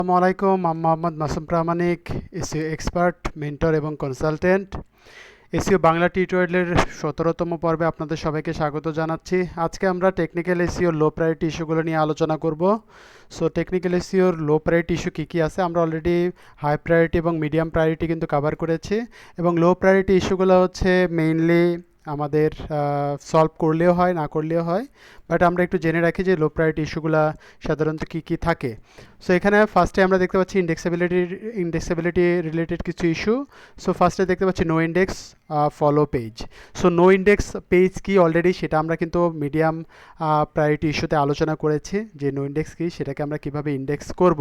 আসসালামু আলাইকুম। আমি মোহাম্মদ মাসুম প্রামাণিক, এসইও এক্সপার্ট, মেন্টর এবং কনসালটেন্ট। এসইও বাংলা টিউটোরিয়ালের 17তম পর্বে আপনাদের সবাইকে স্বাগত জানাচ্ছি। আজকে আমরা টেকনিক্যাল এসইওর লো প্রায়োরিটি ইস্যুগুলো নিয়ে আলোচনা করব। সো টেকনিক্যাল এসইওর লো প্রায়োরিটি ইস্যু কী কী আছে, আমরা অলরেডি হাই প্রায়োরিটি এবং মিডিয়াম প্রায়োরিটি কিন্তু কভার করেছি। এবং লো প্রায়োরিটি ইস্যুগুলো হচ্ছে মেইনলি আমাদের সলভ করলেও হয়, না করলেও হয়, বাট আমরা একটু জেনে রাখি যে লো প্রায়োরিটি ইস্যুগুলো সাধারণত কী কী থাকে। সো এখানে ফার্স্টে আমরা দেখতে পাচ্ছি ইন্ডেক্সেবিলিটি রিলেটেড কিছু ইস্যু। সো ফার্স্টে দেখতে পাচ্ছি no index follow page. So no index page কি অলরেডি সেটা আমরা কিন্তু মিডিয়াম প্রায়োরিটি ইস্যুতে আলোচনা করেছি যে নো ইন্ডেক্স কি, সেটাকে আমরা কিভাবে ইন্ডেক্স করব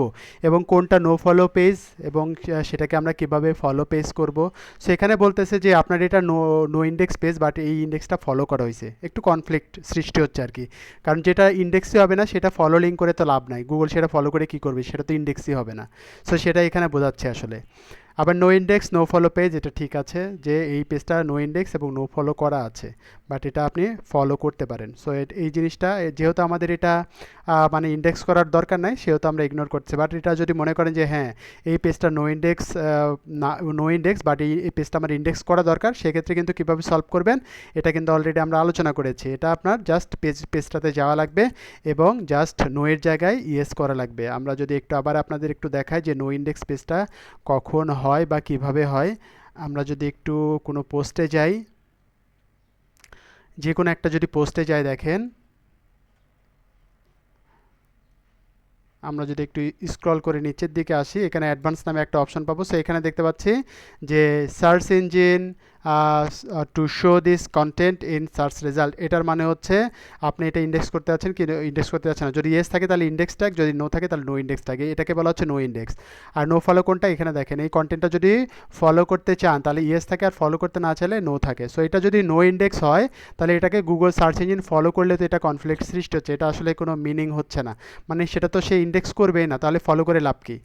এবং কোনটা নো ফলো পেজ এবং সেটাকে আমরা কিভাবে ফলো পেজ করব। সো এখানে বলতেছে যে আপনার এটা নো ইন্ডেক্স পেজ, বাট এই ইন্ডেক্সটা ফলো করা হয়েছে, একটু কনফ্লিক্ট সৃষ্টি হচ্ছে আর কি। কারণ যেটা ইন্ডেক্সই হবে না সেটা ফলো লিঙ্ক করে তো লাভ নাই, গুগল সেটা ফলো করে কী করবে, সেটা তো ইন্ডেক্সই হবে না। সো সেটা এখানে বোঝাচ্ছে আসলে। আবার no index no follow page, এটা ঠিক আছে যে এই পেজটা নো ইন্ডেক্স এবং নো ফলো করা আছে, বাট এটা আপনি ফলো করতে পারেন। সো এই জিনিসটা যেহেতু আমাদের এটা মানে ইন্ডেক্স করার দরকার নাই, সেহেতু আমরা ইগনোর করছি। বাট এটা যদি মনে করেন যে হ্যাঁ এই পেজটা নো ইন্ডেক্স বাট এই পেজটা আমার ইন্ডেক্স করা দরকার, সেক্ষেত্রে কিন্তু কীভাবে সলভ করবেন এটা কিন্তু অলরেডি আমরা আলোচনা করেছি। এটা আপনার জাস্ট পেজটাতে যাওয়া লাগবে এবং জাস্ট নো এর জায়গায় ইয়েস করা লাগবে। আমরা যদি একটু আবার আপনাদের একটু দেখাই যে নো ইন্ডেক্স পেজটা কখন হয় বা কিভাবে হয়। আমরা যদি একটু কোনো পোস্টে যাই, যে কোনো একটা যদি পোস্টে যাই, দেখেন আমরা যদি একটু স্ক্রল করে নিচের দিকে আসি, এখানে অ্যাডভান্স নামে একটা অপশন পাবো। সো এখানে দেখতে পাচ্ছি যে search engine to show this contained in search result. এটার মানে হচ্ছে আপনি এটা ইন্ডেক্স করতে যাচ্ছেন কি ইন্ডেক্স করতে যাচ্ছেন না। যদি ইয়েস থাকে তাহলে ইন্ডেক্স ট্যাগ, যদি নো থাকে তাহলে নো ইন্ডেক্স ট্যাগ, এটাকে বলা হচ্ছে নো ইন্ডেক্স। আর নো ফলো কোনটা, এখানে দেখেন এই কন্টেন্টটা যদি ফলো করতে চান তাহলে ইয়েস থাকে, আর ফলো করতে না চাইলে নো থাকে। সো এটা যদি নো ইন্ডেক্স হয় তাহলে এটাকে গুগল সার্চ ইঞ্জিন ফলো করলে তো এটা কনফ্লিক্ট সৃষ্টি হচ্ছে, এটা আসলে কোনো মিনিং হচ্ছে না। মানে সেটা তো সে ইন্ডেক্স করবেই না, তাহলে ফলো করে লাভ কি,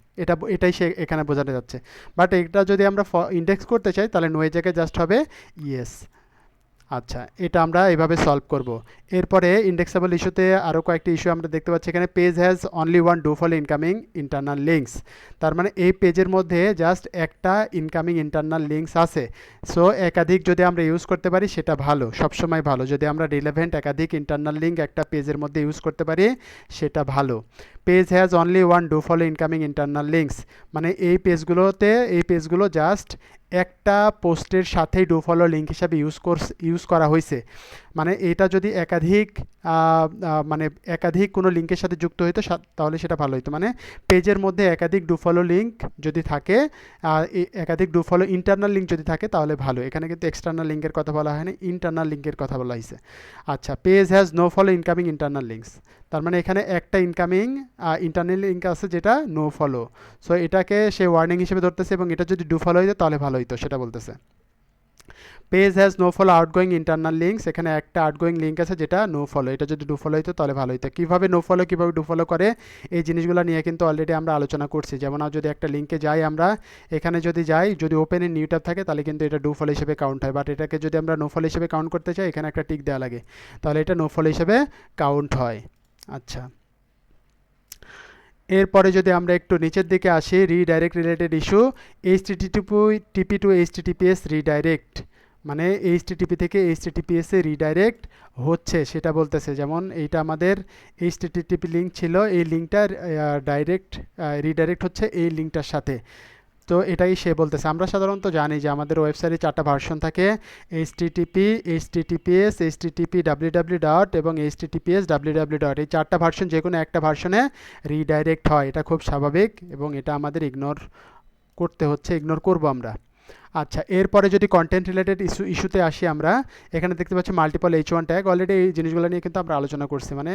এটাই সে এখানে বোঝানো যাচ্ছে। বাট এটা যদি আমরা ইন্ডেক্স করতে চাই তাহলে নো এর জায়গায় জাস্ট হবে ইয়েস। আচ্ছা, এটা আমরা এভাবে সলভ করব। এরপরে ইন্ডেক্সেবল ইস্যুতে আরও কয়েকটি ইস্যু আমরা দেখতে পাচ্ছি। এখানে page has only one do follow incoming internal links. তার মানে এই পেজের মধ্যে জাস্ট একটা ইনকামিং ইন্টারনাল লিঙ্কস আছে। সো একাধিক যদি আমরা ইউজ করতে পারি সেটা ভালো, সবসময় ভালো। যদি আমরা রিলেভেন্ট একাধিক ইন্টারনাল লিঙ্ক একটা পেজের মধ্যে ইউজ করতে পারি সেটা ভালো। Page has only one do follow incoming internal links, মানে এই পেজগুলো জাস্ট একটা পোস্টের সাথেই ডু ফলো লিঙ্ক হিসাবে ইউজ করা হয়েছে। মানে এটা যদি একাধিক কোনো লিঙ্কের সাথে যুক্ত হইতো তাহলে সেটা ভালো হতো। মানে পেজের মধ্যে একাধিক ডু ফলো লিঙ্ক যদি থাকে, একাধিক ডু ফলো ইন্টারনাল লিঙ্ক যদি থাকে তাহলে ভালো। এখানে কিন্তু এক্সটার্নাল লিঙ্কের কথা বলা হয়নি, ইন্টারনাল লিঙ্কের কথা বলা হয়েছে। আচ্ছা, page has no follow incoming internal links, তার মানে এখানে একটা ইনকামিং ইন্টারনাল লিঙ্ক আছে যেটা নো ফলো। সো এটাকে সে ওয়ার্নিং হিসেবে ধরতেছে এবং এটা যদি ডু ফলো হইতো তাহলে ভালো হইতো, সেটা বলতেছে। Page has no follow outgoing internal links, এখানে একটা আউটগোয়িং লিঙ্ক আছে যেটা নো ফলো, এটা যদি ডু ফলো হইতো তাহলে ভালো হইতো। কীভাবে নো ফলো কীভাবে ডু ফলো করে এই জিনিসগুলো নিয়ে কিন্তু অলরেডি আমরা আলোচনা করছি। যেমন যদি একটা লিঙ্কে যাই, আমরা এখানে যদি যাই, যদি ওপেন ইন নিউ ট্যাব থাকে তাহলে কিন্তু এটা ডু ফলো হিসেবে কাউন্ট হয়, বাট এটাকে যদি আমরা নো ফলো হিসেবে কাউন্ট করতে চাই এখানে একটা টিক দেওয়া লাগে, তাহলে এটা নো ফলো হিসেবে কাউন্ট হয়। আচ্ছা, এরপরে যদি আমরা একটু নিচের দিকে আসি, redirect related issue, HTTP to HTTPS redirect, মানে এইচটিটিপি থেকে এইচটিটিপিএসে রিডাইরেক্ট হচ্ছে সেটা বলতেছে। যেমন এইটা আমাদের এইচটিটিপি লিঙ্ক ছিল, এই লিঙ্কটা রিডাইরেক্ট হচ্ছে এই লিঙ্কটার সাথে। তো এটাই সে বলতেছে। আমরা সাধারণত জানি যে আমাদের ওয়েবসাইটে 4টা ভার্সন থাকে, HTTP, HTTPS, HTTP WWE dot এবং এইচটিটিপিএস ডাব্লিউডাব্লিউ ডট। এই 4টা ভার্সন যে কোনো একটা ভার্সনে রিডাইরেক্ট হয়, এটা খুব স্বাভাবিক এবং এটা আমাদের ইগনোর করব আমরা। আচ্ছা, এরপরে যদি কন্টেন্ট রিলেটেড ইস্যুতে আসি, আমরা এখানে দেখতে পাচ্ছি মাল্টিপল H1 ট্যাগ। অলরেডি এই জিনিসগুলো নিয়ে কিন্তু আমরা আলোচনা করছি। মানে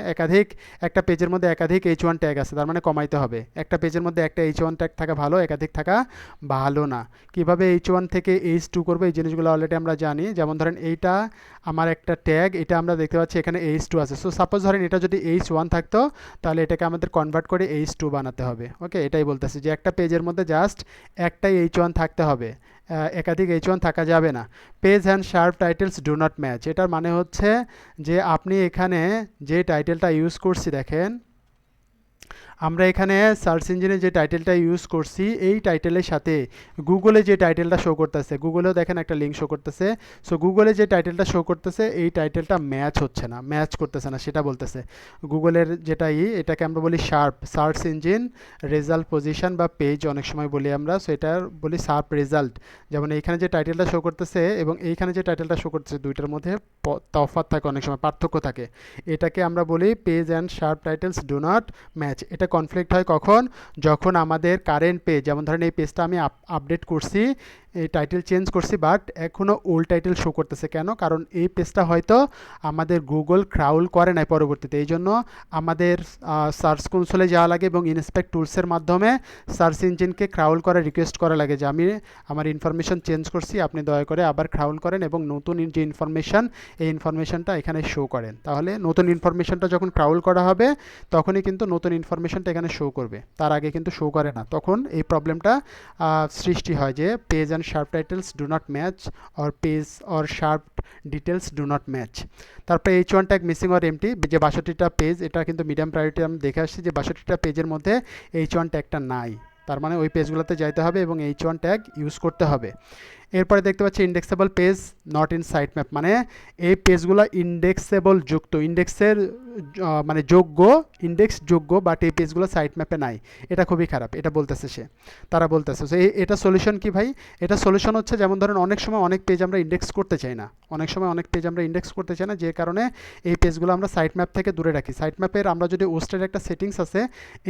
একটা পেজের মধ্যে একাধিক H1 ট্যাগ আছে, তার মানে কমাইতে হবে। একটা পেজের মধ্যে একটা H1 ট্যাগ থাকা ভালো, একাধিক থাকা ভালো না। কিভাবে H1 থেকে H2 করবো এই জিনিসগুলো অলরেডি আমরা জানি। যেমন ধরেন এইটা আমার একটা ট্যাগ, এটা আমরা দেখতে পাচ্ছি এখানে H2 আছে। সো সাপোজ ধরেন এটা যদি H1 থাকতো তাহলে এটাকে আমাদের কনভার্ট করে H2 বানাতে হবে। ওকে, এটাই বলতেছি যে একটা পেজের মধ্যে জাস্ট একটাই H1 থাকতে হবে, একাধিক H1 থাকা যাবে না। Page and sharp titles do not match, এটার মানে হচ্ছে যে আপনি এখানে যে টাইটেলটা ইউজ করছি, দেখেন আমরা এখানে সার্চ ইঞ্জিনে যে টাইটেলটা ইউজ করছি এই টাইটেলের সাথে গুগলে যে টাইটেলটা শো করতেছে, গুগলেও দেখেন একটা লিঙ্ক শো করতেছে। সো গুগলে যে টাইটেলটা শো করতেছে এই টাইটেলটা ম্যাচ হচ্ছে না, ম্যাচ করতেছে না, সেটা বলতেছে গুগলের যেটা এটাকে আমরা বলি sharp, search engine result position বা পেজ অনেক সময় বলি আমরা। সো এটা বলি শার্প রেজাল্ট। যেমন এইখানে যে টাইটেলটা শো করতেছে এবং এইখানে যে টাইটেলটা শো করতেছে দুইটার মধ্যে তফাৎ থাকে, অনেক সময় পার্থক্য থাকে। এটাকে আমরা বলি page and sharp titles do not match. এটা কনফ্লিক্ট হয় কখন? যখন আমাদের কারেন্ট পেজ, যেমন ধরেন এই পেজটা আমি আপডেট করছি, এই টাইটেল চেঞ্জ করছি, বাট এখনও ওল্ড টাইটেল শো করতেছে। কেন? কারণ এই পেজটা হয়তো আমাদের গুগল ক্রাউল করে নাই পরবর্তীতে, এই জন্য আমাদের সার্চ কনসোলে যাওয়া লাগে এবং ইনস্পেক্ট টুলসের মাধ্যমে সার্চ ইঞ্জিনকে ক্রাউল করার রিকোয়েস্ট করা লাগে যে আমি আমার ইনফরমেশন চেঞ্জ করছি, আপনি দয়া করে আবার ক্রাউল করেন এবং নতুন যে ইনফরমেশন এই ইনফরমেশনটা এখানে শো করেন। তাহলে নতুন ইনফরমেশনটা যখন ক্রাউল করা হবে তখনই কিন্তু নতুন ইনফরমেশনটা এখানে শো করবে, তার আগে কিন্তু শো করে না। তখন এই প্রবলেমটা সৃষ্টি হয় যে page and sharp titles do not match or page or sharp details do not match. তারপরে H1 tag missing or MT, যে 62টা পেজ, এটা কিন্তু মিডিয়াম প্রায়োরিটি আমি দেখে আসছি যে 62টা পেজের মধ্যে H1 ট্যাগটা নাই, তার মানে ওই পেজগুলোতে যাইতে হবে এবং H1 ট্যাগ ইউজ করতে হবে। এরপরে দেখতে পাচ্ছি indexable page not in site map, মানে এই পেজগুলো ইন্ডেক্সেবল যুক্ত, ইন্ডেক্সের মানে যোগ্য, ইন্ডেক্স যোগ্য, বাট এই পেজগুলো সাইট ম্যাপে নাই। এটা খুবই খারাপ, এটা বলতেছে তারা বলতেছে। সো এটা সলিউশন কি ভাই? এটা সলিউশন হচ্ছে, যেমন ধরেন অনেক সময় অনেক পেজ আমরা ইন্ডেক্স করতে চাই না, অনেক সময় অনেক পেজ আমরা ইন্ডেক্স করতে চাই না, যে কারণে এই পেজগুলো আমরা সাইট ম্যাপ থেকে দূরে রাখি। সাইট ম্যাপের আমরা যদি ওস্টের একটা সেটিংস আছে,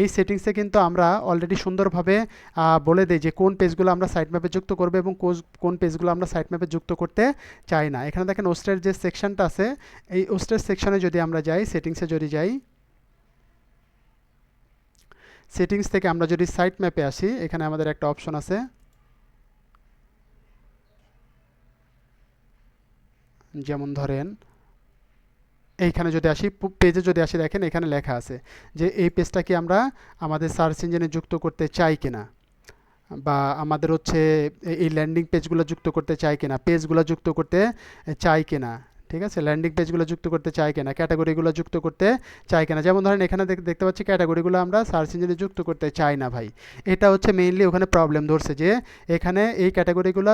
এই সেটিংসে কিন্তু আমরা অলরেডি সুন্দরভাবে বলে দিই যে কোন পেজগুলো আমরা সাইট ম্যাপে যুক্ত করবো এবং কোন পেজগুলো আমরা সাইট ম্যাপে যুক্ত করতে চাই না। এখানে দেখেন ওস্টের যে সেকশনটা আছে, এই ওস্টের সেকশনে যদি আমরা যাই, সেটিংসে যদি যাই, সেটিংস থেকে আমরা যদি সাইট ম্যাপে আসি, এখানে আমাদের একটা অপশন আছে, যেমন ধরেন এইখানে যদি আসি, পেজে যদি আসি, দেখেন এখানে লেখা আছে যে এই পেজটা কি আমরা আমাদের সার্চ ইঞ্জিনে যুক্ত করতে চাই কিনা, বা আমাদের হচ্ছে এই ল্যান্ডিং পেজগুলো যুক্ত করতে চাই কিনা, পেজগুলো যুক্ত করতে চাই কিনা, ঠিক আছে, ল্যান্ডিং পেজগুলো যুক্ত করতে চাই কিনা, ক্যাটাগরিগুলো যুক্ত করতে চাই কিনা। যেমন ধরেন এখানে দেখতে পাচ্ছি ক্যাটাগরিগুলো আমরা সার্চ ইঞ্জিনে যুক্ত করতে চাই না ভাই। এটা হচ্ছে মেইনলি ওখানে প্রবলেম ধরছে যে এখানে এই ক্যাটাগরিগুলো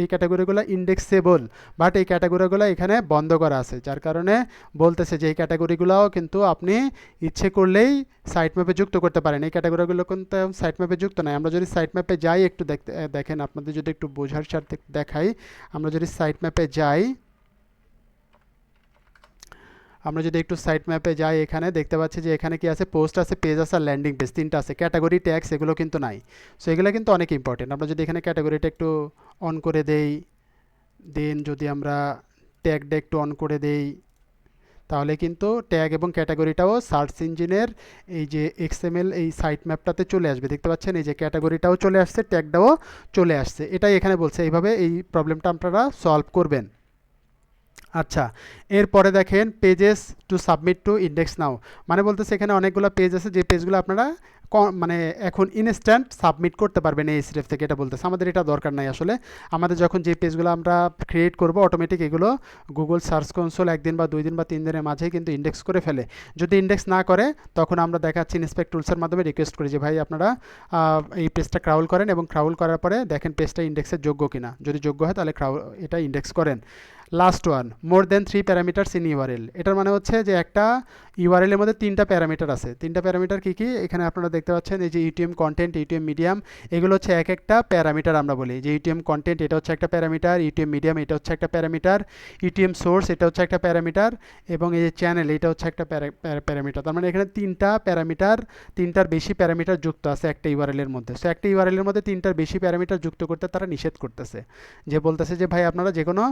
এই ক্যাটাগরিগুলো ইন্ডেক্সেবল, বাট এই ক্যাটাগরিগুলো এখানে বন্ধ করা আছে, যার কারণে বলতেছে যে এই ক্যাটাগরিগুলোও কিন্তু আপনি ইচ্ছে করলেই সাইট ম্যাপে যুক্ত করতে পারেন। এই ক্যাটাগরিগুলো কিন্তু সাইট ম্যাপে যুক্ত নয়। আমরা যদি সাইট ম্যাপে যাই, একটু দেখেন আপনাদের যদি একটু বোঝার স্বার্থে দেখাই, আমরা যদি সাইট ম্যাপে যাই, আমরা যদি একটু সাইট ম্যাপে যাই, এখানে দেখতে পাচ্ছি যে এখানে কি আছে, পোস্ট আছে, পেজ আছে আর ল্যান্ডিং পেজ, তিনটা আছে। ক্যাটাগরি ট্যাগস এগুলো কিন্তু নাই। সো এগুলো কিন্তু অনেক ইম্পর্টেন্ট। আমরা যদি এখানে ক্যাটাগরিটা একটু অন করে দেই, দেন যদি আমরা ট্যাগটা একটু অন করে দেই, তাহলে কিন্তু ট্যাগ এবং ক্যাটাগরিটাও সার্চ ইঞ্জিনের এই যে XML এই সাইট ম্যাপটাতে চলে আসবে। দেখতে পাচ্ছেন এই যে ক্যাটাগরিটাও চলে আসছে, ট্যাগটাও চলে আসছে। এটাই এখানে বলছে, এইভাবে এই প্রবলেমটা আপনারা সলভ করবেন। আচ্ছা, এরপরে দেখেন pages to submit to index now, মানে বলতেছে এখানে অনেকগুলো পেজ আছে যে পেজগুলো আপনারা মানে এখন ইনস্ট্যান্ট সাবমিট করতে পারবেন এই Ahrefs থেকে, এটা বলতেছে। আমাদের এটা দরকার নাই আসলে। আমাদের যখন যে পেজগুলো আমরা ক্রিয়েট করব, অটোমেটিক এগুলো গুগল সার্চ কনসোল 1 দিন বা 2 দিন বা 3 দিনের মাঝে কিন্তু ইন্ডেক্স করে ফেলে। যদি ইন্ডেক্স না করে তখন আমরা দেখাচ্ছি ইনস্পেক্ট টুলসের মাধ্যমে রিকোয়েস্ট করি যে ভাই আপনারা এই পেজটা ক্রাউল করেন এবং ক্রাউল করার পরে দেখেন পেজটা ইন্ডেক্সের যোগ্য কিনা। যদি যোগ্য হয় তাহলে এটা ইন্ডেক্স করেন। Last one, more than 3 parameters in URL. এটার মানে হচ্ছে যে একটা ইউআরএল এর মধ্যে 3টা প্যারামিটার আছে। 3টা প্যারামিটার কী কী? এখানে আপনারা দেখতে পাচ্ছেন এই যে ইউটিএম কন্টেন্ট, ইউটিএম মিডিয়াম, এগুলো হচ্ছে এক একটা প্যারামিটার। আমরা বলি যে ইউটিএম কন্টেন্ট এটা হচ্ছে একটা প্যারামিটার, ইউটিএম মিডিয়াম এটা হচ্ছে একটা প্যারামিটার, ইউটিএম সোর্স এটা হচ্ছে একটা প্যারামিটার, এবং এই যে চ্যানেল এটা হচ্ছে একটা প্যারামিটার। তার মানে এখানে 3টা প্যারামিটার, 3টার বেশি প্যারামিটার যুক্ত আছে একটা ইউআরএল এর মধ্যে। সো একটা ইউআরএল এর মধ্যে 3টার বেশি প্যারামিটার যুক্ত করতে তারা নিষেধ করতেছে, যে বলতেছে যে ভাই আপনারা যে কোনো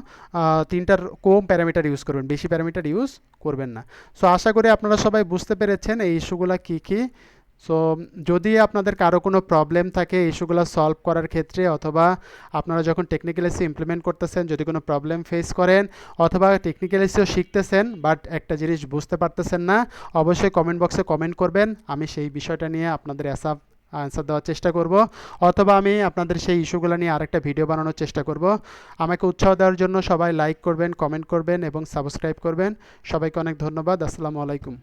3টার কম প্যারামিটার ইউজ করবেন, বেশি প্যারামিটার ইউজ করবেন না। সো আশা করি আপনারা সবাই বুঝতে পেরেছেন এই ইস্যুগুলো কী কী। সো যদি আপনাদের কারো কোনো প্রবলেম থাকে ইস্যুগুলো সলভ করার ক্ষেত্রে, অথবা আপনারা যখন টেকনিক্যাল এসইও ইমপ্লিমেন্ট করতেছেন যদি কোনো প্রবলেম ফেস করেন, অথবা টেকনিক্যাল এসইও শিখতেছেন বাট একটা জিনিস বুঝতে পারতেছেন না, অবশ্যই কমেন্ট বক্সে কমেন্ট করবেন। আমি সেই বিষয়টা নিয়ে আপনাদের আনসার দেওয়ার চেষ্টা করব, অথবা আমি আপনাদের সেই ইস্যুগুলো নিয়ে আরেকটা ভিডিও বানানোর চেষ্টা করব। আমাকে উৎসাহ দেওয়ার জন্য সবাই লাইক করবেন, কমেন্ট করবেন এবং সাবস্ক্রাইব করবেন। সবাইকে অনেক ধন্যবাদ। আসসালামু আলাইকুম।